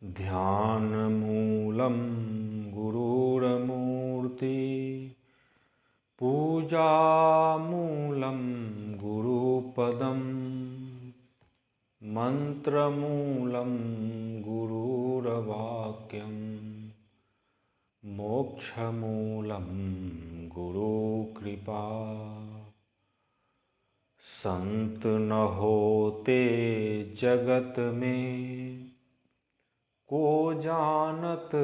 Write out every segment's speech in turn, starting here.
ध्यानमूलं गुरुर्मूर्ति पूजामूलं गुरुपदं मन्त्रमूलं गुरुर्वाक्यं मोक्षमूलं गुरुकृपा। संत न होते जगत में को जानत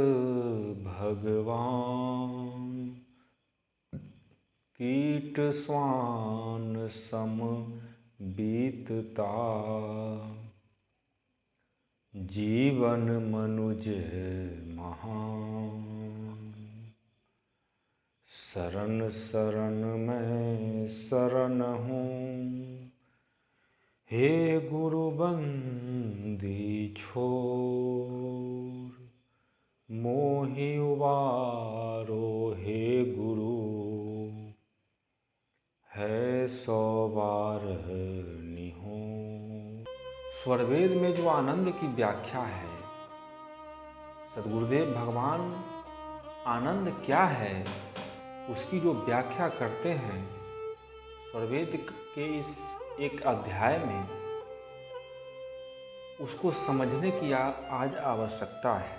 भगवान। कीट स्वान सम बीतता जीवन मनुज महान। शरण शरण मैं शरण हूँ हे गुरु बंदी छोर। मोहि उबारो हे गुरु है सौ बार निहोर। स्वरवेद में जो आनंद की व्याख्या है, सद्गुरुदेव भगवान आनंद क्या है उसकी जो व्याख्या करते हैं स्वरवेद के इस एक अध्याय में, उसको समझने की आज आवश्यकता है।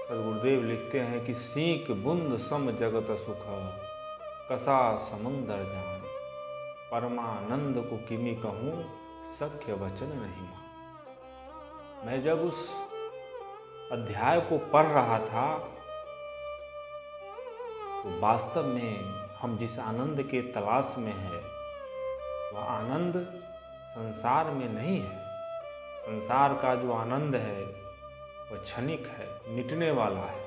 सद्गुरुदेव लिखते हैं कि सीख बुंद सम जगत सुख कसा समुंदर जान। परमानंद को किमी कहूँ सख्य वचन नहीं मान। मैं जब उस अध्याय को पढ़ रहा था तो वास्तव में हम जिस आनंद के तलाश में है वह आनंद संसार में नहीं है। संसार का जो आनंद है वह क्षणिक है, मिटने वाला है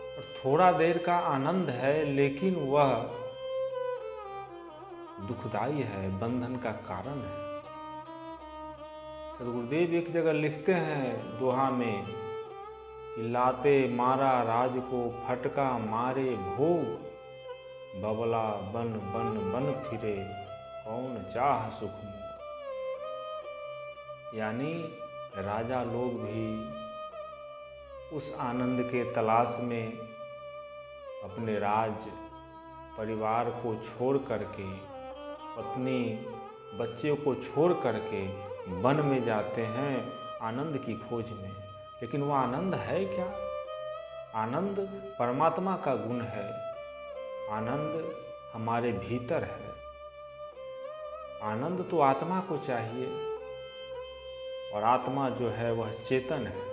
और थोड़ा देर का आनंद है, लेकिन वह दुखदाई है, बंधन का कारण है। सद्गुरुदेव एक जगह लिखते हैं दोहा में कि लाते मारा राज को फटका मारे भोग। बबला बन बन बन फिरे कौन चाह सुख मोह। यानी राजा लोग भी उस आनंद के तलाश में अपने राज परिवार को छोड़ करके, पत्नी बच्चे को छोड़ करके वन में जाते हैं आनंद की खोज में। लेकिन वह आनंद है क्या? आनंद परमात्मा का गुण है, आनंद हमारे भीतर है। आनंद तो आत्मा को चाहिए और आत्मा जो है वह चेतन है।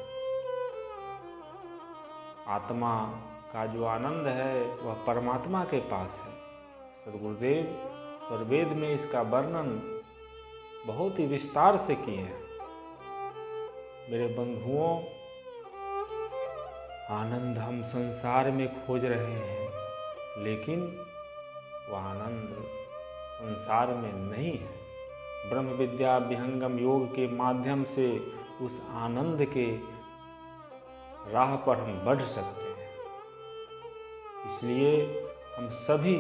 आत्मा का जो आनंद है वह परमात्मा के पास है। सद्गुरुदेव स्वरवेद में इसका वर्णन बहुत ही विस्तार से किए हैं। मेरे बंधुओं, आनंद हम संसार में खोज रहे हैं, लेकिन वह आनंद संसार में नहीं है। ब्रह्म विद्या विहंगम योग के माध्यम से उस आनंद के राह पर हम बढ़ सकते हैं। इसलिए हम सभी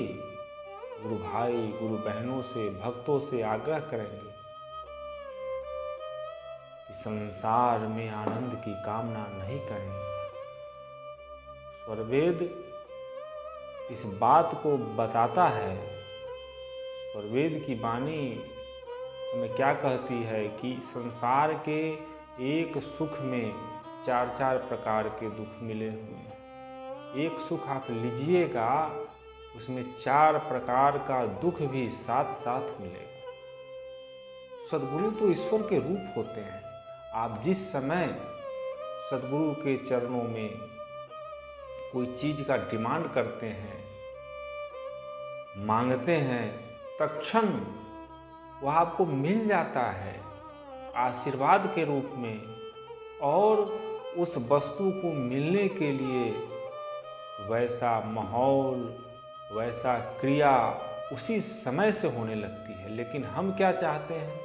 गुरु भाई गुरु बहनों से, भक्तों से आग्रह करेंगे कि संसार में आनंद की कामना नहीं करें। स्वरवेद इस बात को बताता है। स्वरवेद की वाणी हमें क्या कहती है कि संसार के एक सुख में चार चार प्रकार के दुख मिले हुए हैं। एक सुख आप लीजिएगा, उसमें चार प्रकार का दुख भी साथ साथ मिलेगा। सद्गुरु तो ईश्वर के रूप होते हैं। आप जिस समय सद्गुरु के चरणों में कोई चीज का डिमांड करते हैं, मांगते हैं, तत्क्षण वह आपको मिल जाता है आशीर्वाद के रूप में। और उस वस्तु को मिलने के लिए वैसा माहौल, वैसा क्रिया उसी समय से होने लगती है। लेकिन हम क्या चाहते हैं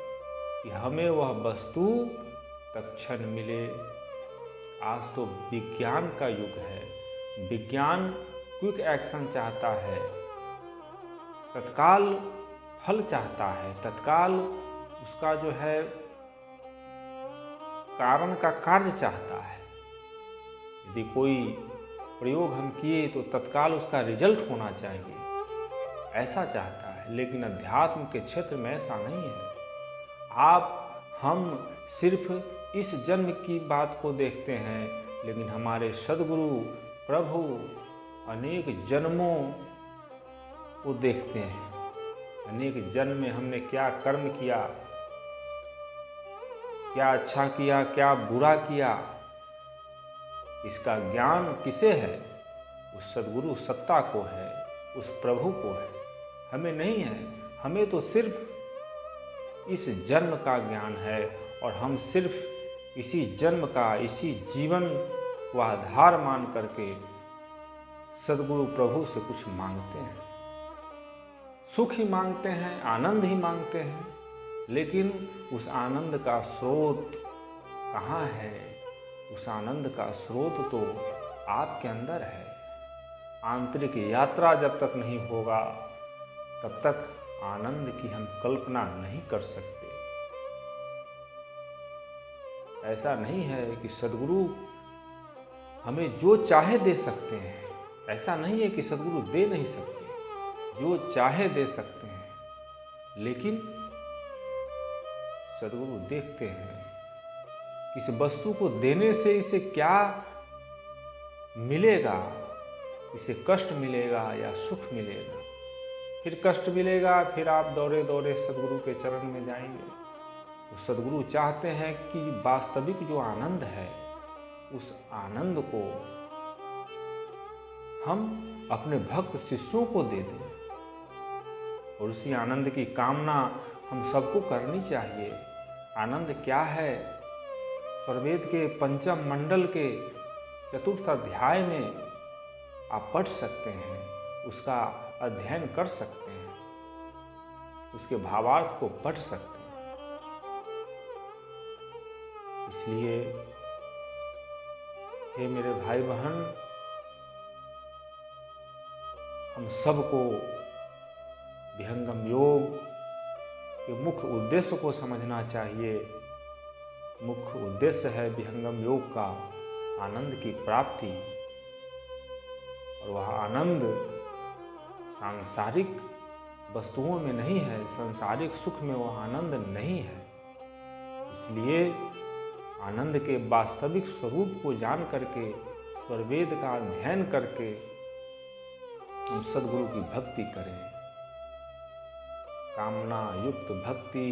कि हमें वह वस्तु तत्क्षण मिले। आज तो विज्ञान का युग है। विज्ञान क्विक एक्शन चाहता है, तत्काल फल चाहता है, तत्काल उसका जो है कारण का कार्य चाहता है। यदि कोई प्रयोग हम किए तो तत्काल उसका रिजल्ट होना चाहिए, ऐसा चाहता है। लेकिन अध्यात्म के क्षेत्र में ऐसा नहीं है। हम सिर्फ इस जन्म की बात को देखते हैं, लेकिन हमारे सद्गुरु प्रभु अनेक जन्मों को देखते हैं। अनेक जन्म में हमने क्या कर्म किया, क्या अच्छा किया, क्या बुरा किया, इसका ज्ञान किसे है? उस सद्गुरु सत्ता को है, उस प्रभु को है, हमें नहीं है। हमें तो सिर्फ इस जन्म का ज्ञान है और हम सिर्फ इसी जन्म का, इसी जीवन को आधार मान करके सद्गुरु प्रभु से कुछ मांगते हैं। सुख ही मांगते हैं, आनंद ही मांगते हैं, लेकिन उस आनंद का स्रोत कहाँ है? उस आनंद का स्रोत तो आपके अंदर है। आंतरिक यात्रा जब तक नहीं होगा, तब तक आनंद की हम कल्पना नहीं कर सकते। ऐसा नहीं है कि सद्गुरु हमें जो चाहे दे सकते हैं। ऐसा नहीं है कि सद्गुरु दे नहीं सकते, जो चाहे दे सकते हैं। लेकिन सद्गुरु देखते हैं किस वस्तु को देने से इसे क्या मिलेगा, इसे कष्ट मिलेगा या सुख मिलेगा। फिर कष्ट मिलेगा, फिर आप दौड़े दौड़े सद्गुरु के चरण में जाएंगे। तो सद्गुरु चाहते हैं कि वास्तविक जो आनंद है, उस आनंद को हम अपने भक्त शिष्यों को दे दें। और उसी आनंद की कामना हम सबको करनी चाहिए। आनंद क्या है? स्वरवेद के पंचम मंडल के चतुर्थ अध्याय में आप पढ़ सकते हैं, उसका अध्ययन कर सकते हैं, उसके भावार्थ को पढ़ सकते हैं। इसलिए हे मेरे भाई बहन, हम सबको विहंगम योग के मुख्य उद्देश्य को समझना चाहिए। मुख्य उद्देश्य है विहंगम योग का आनंद की प्राप्ति, और वह आनंद सांसारिक वस्तुओं में नहीं है, सांसारिक सुख में वह आनंद नहीं है। इसलिए आनंद के वास्तविक स्वरूप को जान करके, स्वरवेद का अध्ययन करके हम सद्गुरु की भक्ति करें। कामना युक्त भक्ति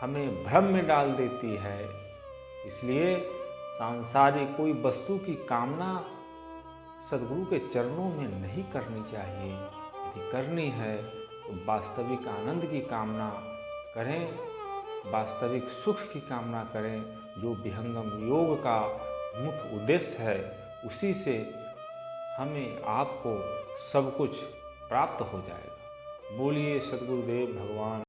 हमें भ्रम में डाल देती है। इसलिए सांसारिक कोई वस्तु की कामना सद्गुरु के चरणों में नहीं करनी चाहिए। यदि करनी है तो वास्तविक आनंद की कामना करें, वास्तविक सुख की कामना करें, जो विहंगम योग का मुख्य उद्देश्य है। उसी से हमें आपको सब कुछ प्राप्त हो जाएगा। बोलिए सद्गुरुदेव भगवान।